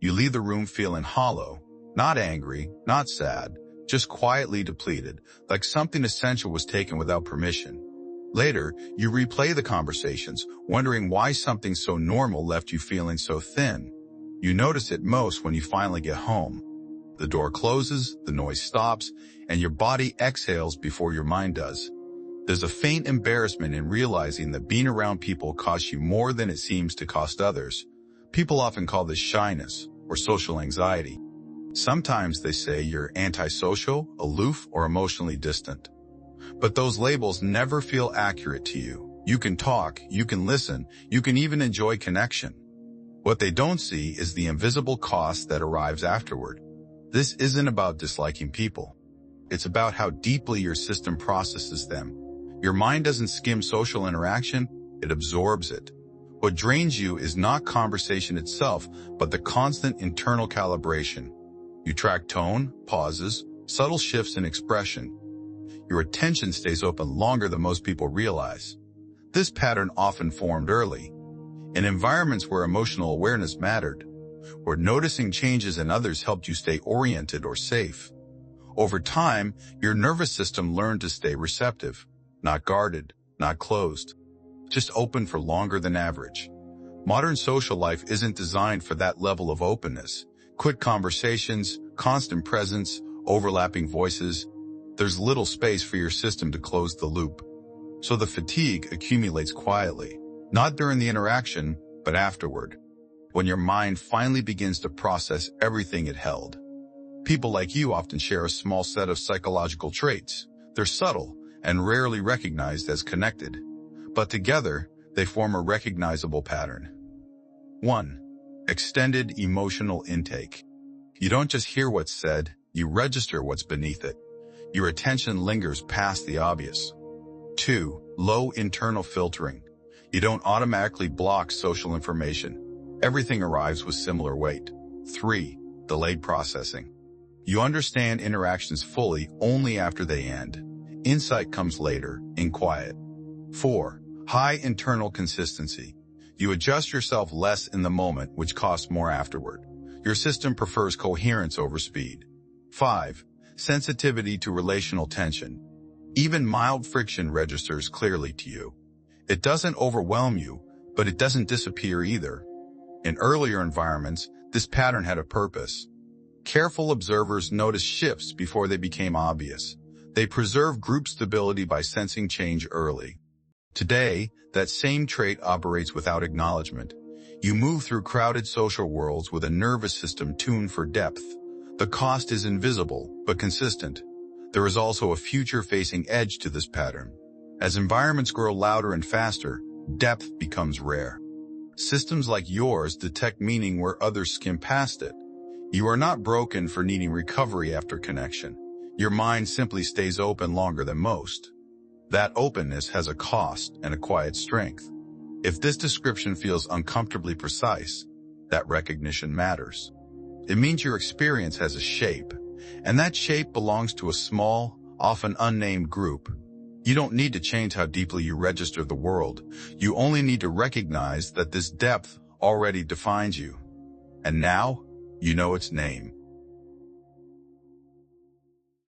You leave the room feeling hollow, not angry, not sad, just quietly depleted, like something essential was taken without permission. Later, you replay the conversations, wondering why something so normal left you feeling so thin. You notice it most when you finally get home. The door closes, the noise stops, and your body exhales before your mind does. There's a faint embarrassment in realizing that being around people costs you more than it seems to cost others. People often call this shyness or social anxiety. Sometimes they say you're antisocial, aloof, or emotionally distant. But those labels never feel accurate to you. You can talk, you can listen, you can even enjoy connection. What they don't see is the invisible cost that arrives afterward. This isn't about disliking people. It's about how deeply your system processes them. Your mind doesn't skim social interaction, it absorbs it. What drains you is not conversation itself, but the constant internal calibration. You track tone, pauses, subtle shifts in expression. Your attention stays open longer than most people realize. This pattern often formed early, in environments where emotional awareness mattered, where noticing changes in others helped you stay oriented or safe. Over time, your nervous system learned to stay receptive, not guarded, not closed, just open for longer than average. Modern social life isn't designed for that level of openness. Quick conversations, constant presence, overlapping voices. There's little space for your system to close the loop. So the fatigue accumulates quietly, not during the interaction, but afterward, when your mind finally begins to process everything it held. People like you often share a small set of psychological traits. They're subtle and rarely recognized as connected, but together they form a recognizable pattern. 1. Extended emotional intake. You don't just hear what's said, you register what's beneath it. Your attention lingers past the obvious. 2. Low internal filtering. You don't automatically block social information. Everything arrives with similar weight. 3. Delayed processing. You understand interactions fully only after they end. Insight comes later, in quiet. 4. High internal consistency. You adjust yourself less in the moment, which costs more afterward. Your system prefers coherence over speed. 5. Sensitivity to relational tension. Even mild friction registers clearly to you. It doesn't overwhelm you, but it doesn't disappear either. In earlier environments, this pattern had a purpose. Careful observers noticed shifts before they became obvious. They preserved group stability by sensing change early. Today, that same trait operates without acknowledgement. You move through crowded social worlds with a nervous system tuned for depth. The cost is invisible, but consistent. There is also a future-facing edge to this pattern. As environments grow louder and faster, depth becomes rare. Systems like yours detect meaning where others skim past it. You are not broken for needing recovery after connection. Your mind simply stays open longer than most. That openness has a cost and a quiet strength. If this description feels uncomfortably precise, that recognition matters. It means your experience has a shape, and that shape belongs to a small, often unnamed group. You don't need to change how deeply you register the world. You only need to recognize that this depth already defines you. And now, you know its name.